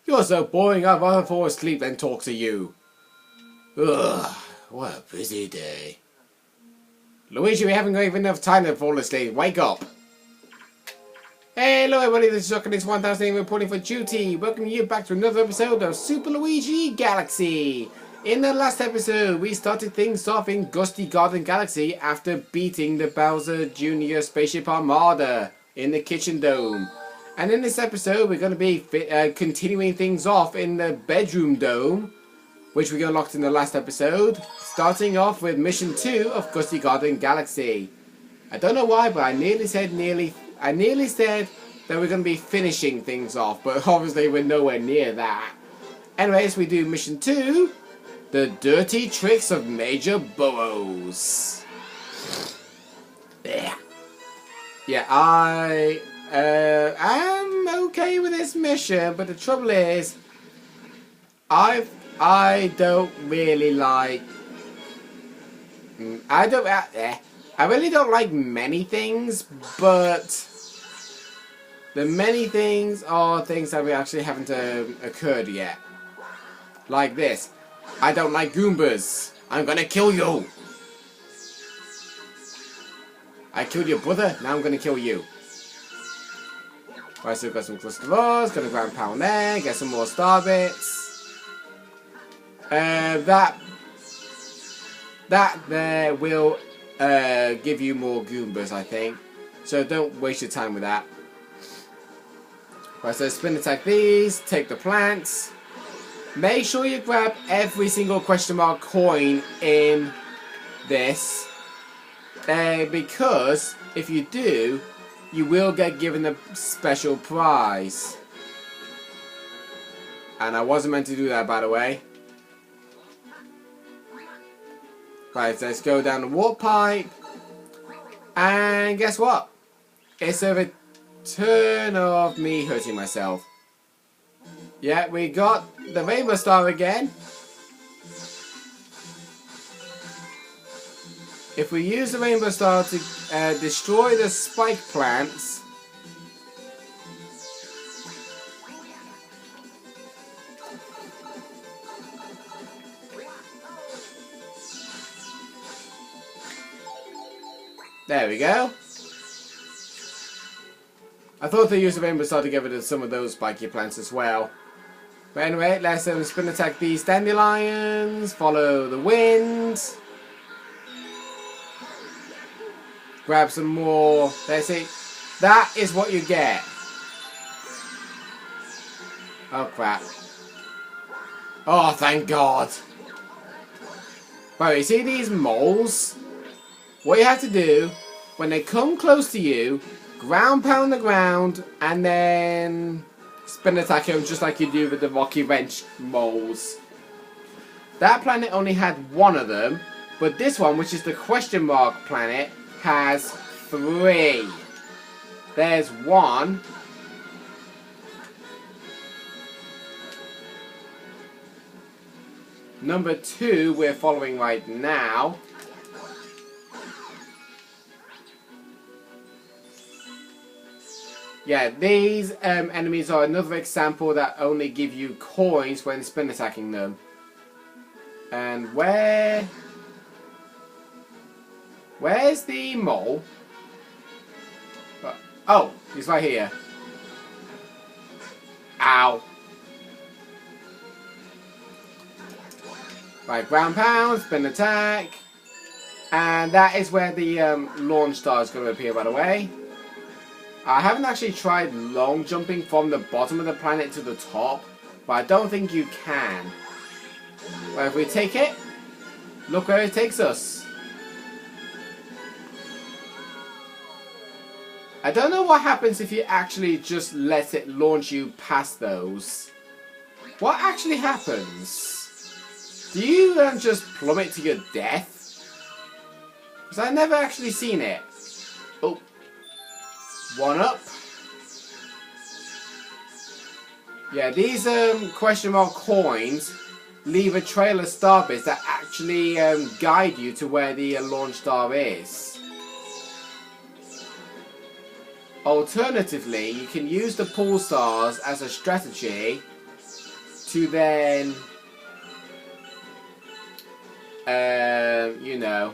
You're so boring, I'd rather fall asleep than talk to you. Ugh, what a busy day. Luigi, we haven't got even enough time to fall asleep. Wake up. Hey, hello everybody, this is Chuck 1000 reporting for duty. Welcome you back to another episode of Super Luigi Galaxy. In the last episode, we started things off in Gusty Galaxy after beating the Bowser Jr. Spaceship Armada in the Kitchen Dome. And in this episode, we're going to be continuing things off in the Bedroom Dome, which we unlocked in the last episode, starting off with Mission 2 of Gusty Galaxy. I don't know why, but I nearly said that we're going to be finishing things off, but obviously we're nowhere near that. Anyways, we do Mission 2, The Dirty Tricks of Major Burrows. Yeah, I'm okay with this mission, but the trouble is, I don't really like. I really don't like many things, but the many things are things that we actually haven't occurred yet. Like this. I don't like Goombas. I'm gonna kill you. I killed your brother, now I'm gonna kill you. Right, so we've got some cluster laws, got a ground pound there, get some more star bits. That there will give you more Goombas, I think. So don't waste your time with that. Right, so spin attack these, take the plants. Make sure you grab every single question mark coin in this. Because if you do, you will get given a special prize. And I wasn't meant to do that, by the way. Right, let's go down the warp pipe. And guess what? It's a return of me hurting myself. Yeah, we got the Rainbow Star again. If we use the Rainbow Star to destroy the spike plants, there we go. I thought they used the Rainbow Star to get rid of some of those spiky plants as well. But anyway, let's spin attack these dandelions, follow the wind. Grab some more. That's it. That is what you get. Oh crap. Oh, thank God. Right, you see these moles? What you have to do, when they come close to you, ground pound the ground, and then spin attack them just like you do with the Rocky Wrench moles. That planet only had one of them, but this one, which is the question mark planet, has 3. There's 1. Number 2 we're following right now. Yeah, these enemies are another example that only give you coins when spin attacking them. And where's the mole? Oh, he's right here. Ow. Right, ground pound, spin attack. And that is where the launch star is going to appear, by the way. I haven't actually tried long jumping from the bottom of the planet to the top, but I don't think you can. Well, if we take it, look where it takes us. I don't know what happens if you actually just let it launch you past those. What actually happens? Do you then just plummet to your death? Because I've never actually seen it. Oh. 1 up. Yeah, these question mark coins leave a trail of star bits that actually guide you to where the launch star is. Alternatively, you can use the pool stars as a strategy to then, you know,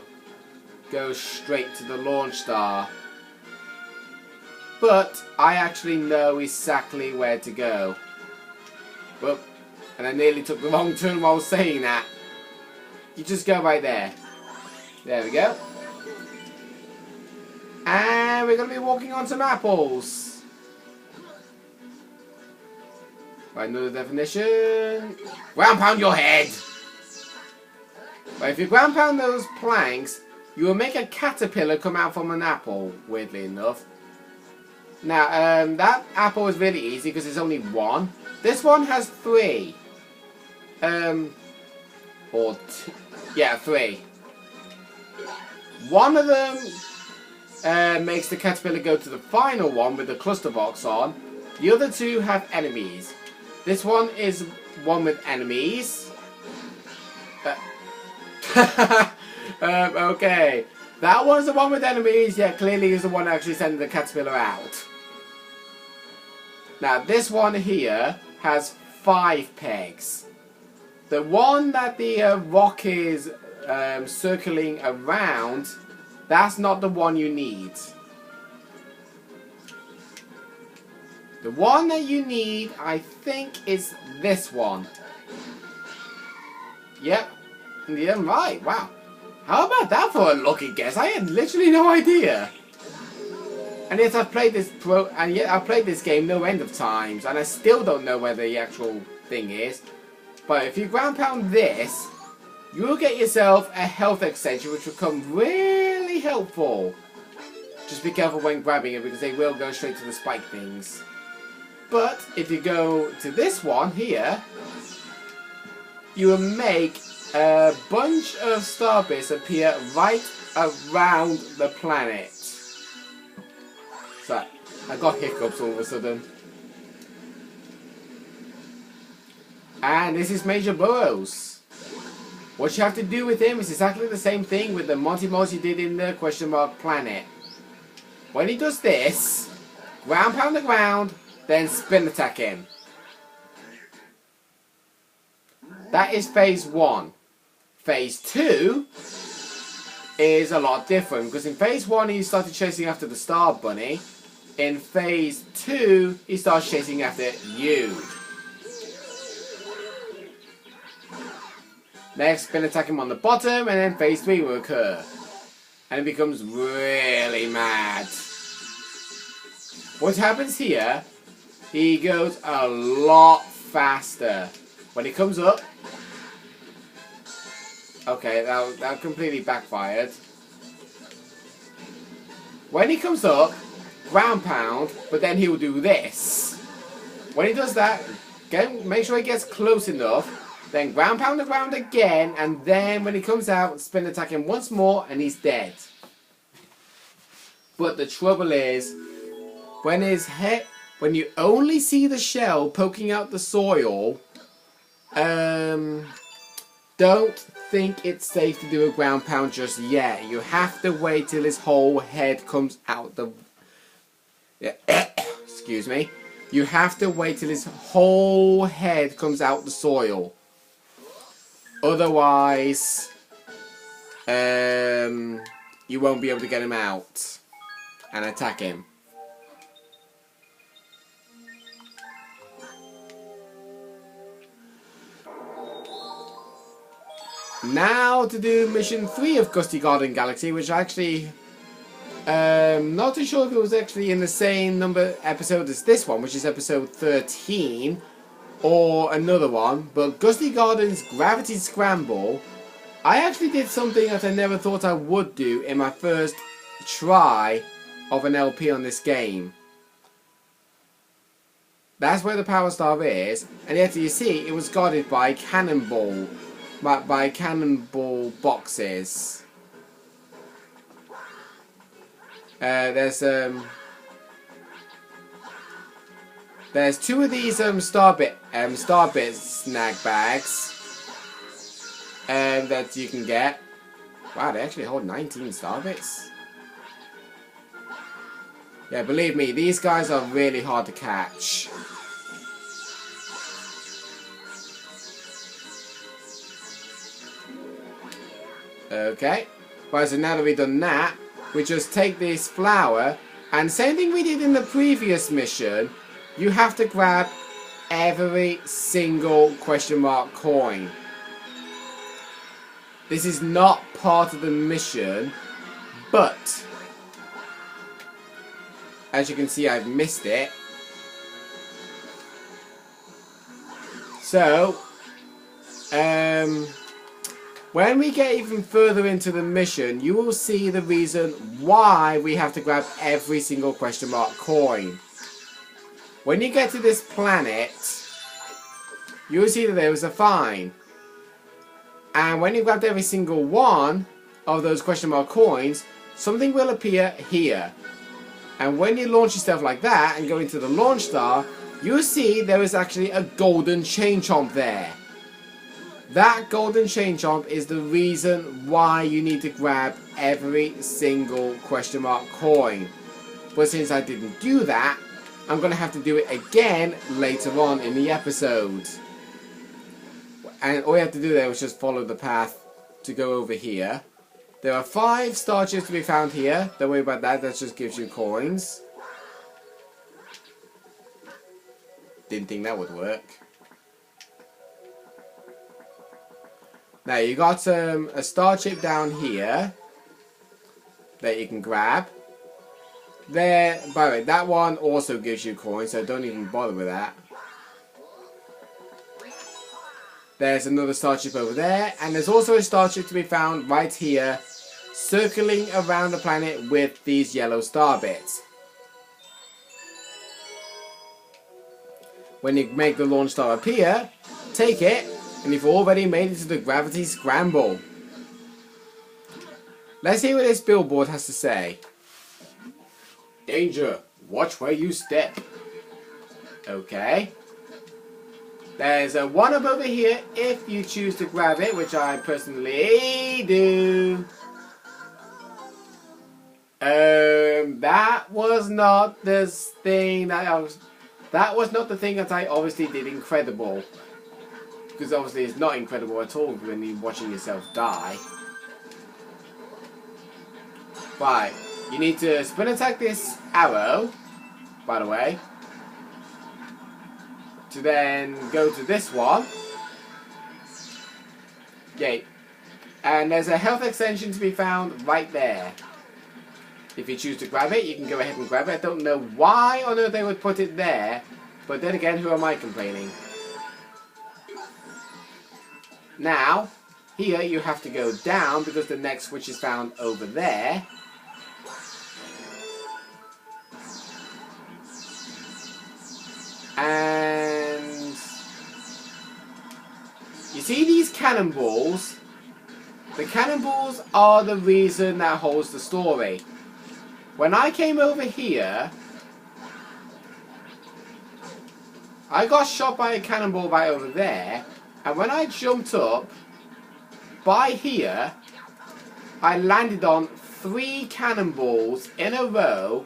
go straight to the launch star. But I actually know exactly where to go. Whoop. And I nearly took the wrong turn while saying that. You just go right there. There we go. And we're going to be walking on some apples. Right, another definition. Ground pound your head. Right, if you ground pound those planks, you will make a caterpillar come out from an apple, weirdly enough. Now, that apple is really easy because there's only one. This one has three. Or two. Yeah, three. One of them makes the caterpillar go to the final one with the cluster box on. The other two have enemies. This one is one with enemies. Okay. That one's the one with enemies, yeah, clearly is the one actually sending the caterpillar out. Now, this one here has 5 pegs. The one that the rock is circling around, that's not the one you need. The one that you need, I think, is this one. Yep. Yeah, right. Wow. How about that for a lucky guess? I had literally no idea. And yet I've played this game no end of times, and I still don't know where the actual thing is. But if you ground pound this, you'll get yourself a health extension, which will come really helpful. Just be careful when grabbing it, because they will go straight to the spike things. But if you go to this one here, you will make a bunch of star bits appear right around the planet. So, I got hiccups all of a sudden. And this is Major Burrows. What you have to do with him is exactly the same thing with the Monty Moss you did in the question mark planet. When he does this, ground pound the ground, then spin attack him. That is phase 1. Phase 2 is a lot different, because in phase 1 he started chasing after the Star Bunny. In phase 2 he starts chasing after you. Next, spin attack him on the bottom, and then phase 3 will occur. And it becomes really mad. What happens here, he goes a lot faster. When he comes up, okay, that completely backfired. When he comes up, ground pound, but then he will do this. When he does that, make sure he gets close enough, then ground pound the ground again, and then when he comes out, spin attack him once more, and he's dead. But the trouble is, when you only see the shell poking out the soil, don't think it's safe to do a ground pound just yet. You have to wait till his whole head comes out the... Excuse me. You have to wait till his whole head comes out the soil. Otherwise, you won't be able to get him out and attack him. Now to do mission 3 of Gusty Galaxy, which actually, not too sure if it was actually in the same number episode as this one, which is episode 13, or another one, but Gusty Garden's Gravity Scramble, I actually did something that I never thought I would do in my first try of an LP on this game. That's where the Power Star is, and yet you see, it was guarded by cannonball boxes. There's 2 of these Starbit snag bags that you can get. Wow, they actually hold 19 Starbits. Yeah, believe me, these guys are really hard to catch. Okay. Right, so now that we've done that, we just take this flower, and same thing we did in the previous mission, you have to grab every single question mark coin. This is not part of the mission, but as you can see, I've missed it. So, when we get even further into the mission, you will see the reason why we have to grab every single question mark coin. When you get to this planet, you will see that there is a fine. And when you've grabbed every single one of those question mark coins, something will appear here. And when you launch yourself like that and go into the launch star, you'll see there is actually a golden chain chomp there. That golden chain chomp is the reason why you need to grab every single question mark coin. But since I didn't do that, I'm going to have to do it again later on in the episode. And all you have to do there is just follow the path to go over here. There are 5 star chips to be found here. Don't worry about that, that just gives you coins. Didn't think that would work. Now you got a star chip down here that you can grab. There, by the way, that one also gives you coins, so don't even bother with that. There's another star chip over there, and there's also a star chip to be found right here, circling around the planet with these yellow star bits. When you make the launch star appear, take it, and you've already made it to the gravity scramble. Let's see what this billboard has to say. Danger, watch where you step. Okay. There's a one up over here if you choose to grab it, which I personally do. That was not the thing that I was... That was not the thing that I obviously did incredible. Because obviously it's not incredible at all when you're watching yourself die. Right, you need to spin attack this arrow, by the way. To then go to this one. Yay. And there's a health extension to be found right there. If you choose to grab it, you can go ahead and grab it. I don't know why on earth they would put it there. But then again, who am I complaining? Now, here you have to go down because the next switch is found over there. And you see these cannonballs? The cannonballs are the reason that holds the story. When I came over here, I got shot by a cannonball right over there, and when I jumped up by here, I landed on 3 cannonballs in a row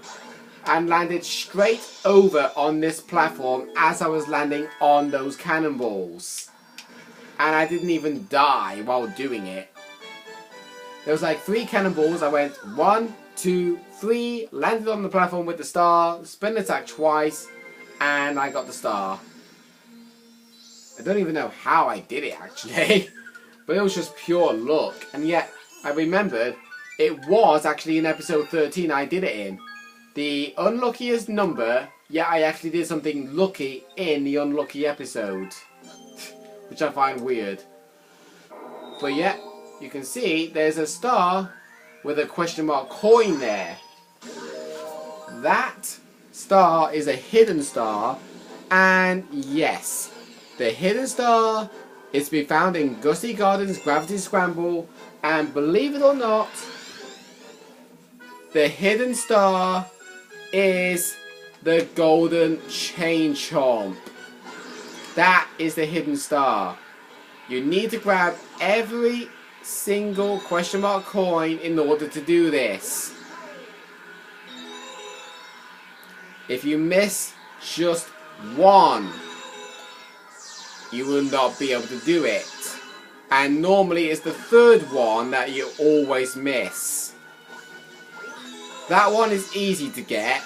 and landed straight over on this platform as I was landing on those cannonballs. And I didn't even die while doing it. There was like 3 cannonballs. I went 1, 2, 3, landed on the platform with the star, spin attack twice, and I got the star. I don't even know how I did it actually, but it was just pure luck. And yet, I remembered it was actually in episode 13 I did it in. The unluckiest number, yet I actually did something lucky in the unlucky episode. Which I find weird. But yeah, you can see there's a star with a question mark coin there. That star is a hidden star, and yes, the hidden star is to be found in Gusty Garden's Gravity Scramble, and believe it or not, the hidden star is the golden chain chomp. That is the hidden star. You need to grab every single question mark coin in order to do this. If you miss just one, you will not be able to do it. And normally it's the third one that you always miss. That one is easy to get.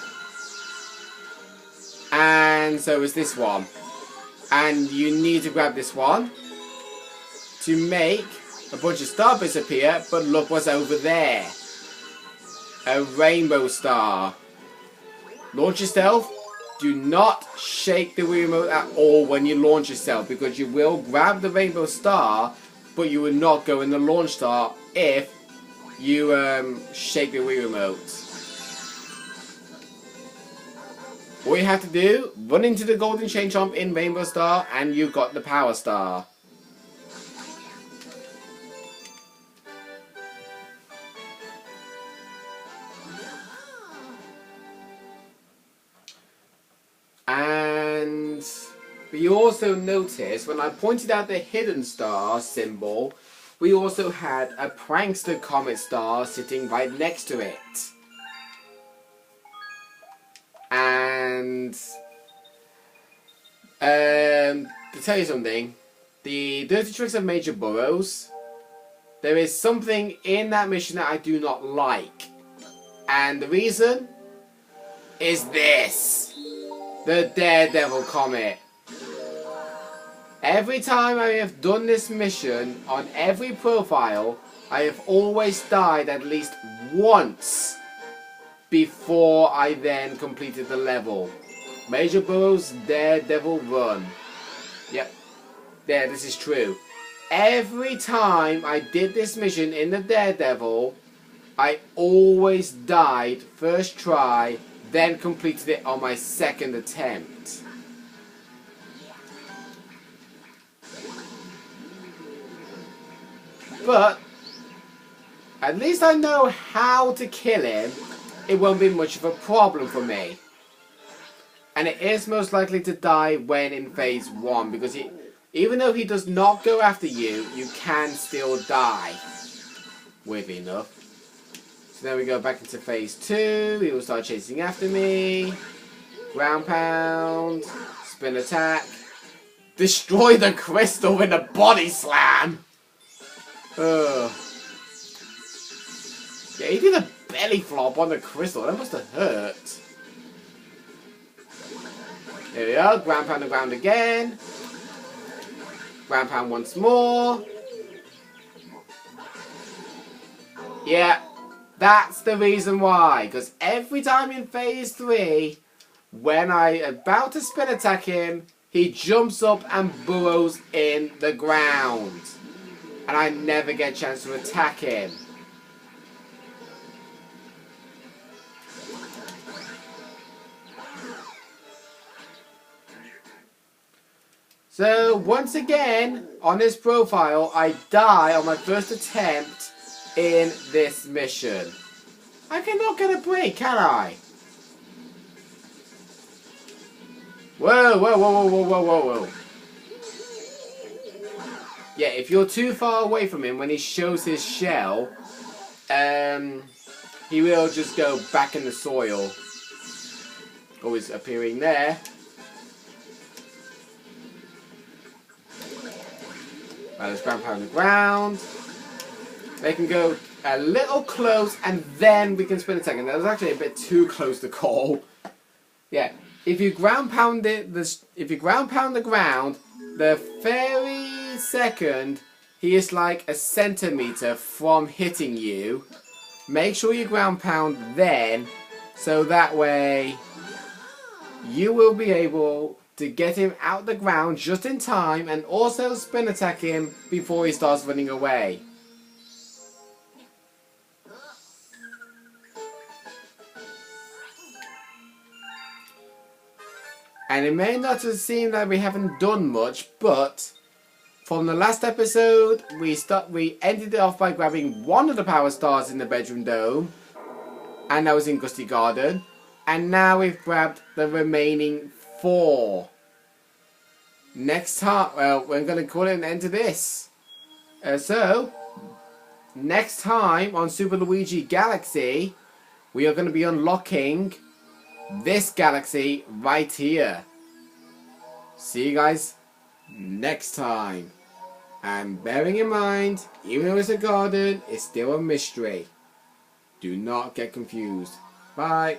And so is this one. And you need to grab this one to make a bunch of star bits appear. But look what's over there. A rainbow star. Launch yourself. Do not shake the Wii remote at all when you launch yourself, because you will grab the rainbow star, but you will not go in the launch star if you shake the Wii remote. All you have to do, run into the golden chain chomp in Rainbow Star and you've got the power star. And we also noticed when I pointed out the hidden star symbol, we also had a prankster comet star sitting right next to it. And to tell you something, the Dirty Tricks of Major Burrows, there is something in that mission that I do not like. And the reason is this. The Daredevil Comet. Every time I have done this mission, on every profile, I have always died at least once before I then completed the level. Major Burrow's Daredevil Run. Yep. There, this is true. Every time I did this mission in the Daredevil, I always died first try, then completed it on my second attempt. But at least I know how to kill him. It won't be much of a problem for me. And it is most likely to die when in phase 1, because even though he does not go after you, you can still die. Weirdly enough. So then we go back into phase 2. He will start chasing after me. Ground pound. Spin attack. Destroy the crystal with a body slam. Ugh. Yeah, he did a belly flop on the crystal. That must have hurt. There we go. Ground pound the ground again. Ground pound once more. Yeah, that's the reason why. Because every time in phase 3, when I'm about to spin attack him, he jumps up and burrows in the ground. And I never get a chance to attack him. So, once again, on this profile, I die on my first attempt in this mission. I cannot get a break, can I? Whoa, whoa, whoa, whoa, whoa, whoa, whoa. Yeah, if you're too far away from him when he shows his shell, he will just go back in the soil. Always appearing there. Let's ground pound the ground. They can go a little close and then we can spin attack. And that was actually a bit too close to call. Yeah, if you ground pound the ground, the very second he is like a centimeter from hitting you, make sure you ground pound then, so that way you will be able to get him out the ground just in time and also spin attack him before he starts running away. And it may not seem that we haven't done much, but from the last episode, we ended it off by grabbing one of the power stars in the bedroom dome, and that was in Gusty Garden. And now we've grabbed the remaining 4. Next time, well, we're going to call it an end to this. So, next time on Super Luigi Galaxy, we are going to be unlocking this galaxy right here. See you guys next time. And bearing in mind, even though it's a garden, it's still a mystery. Do not get confused. Bye.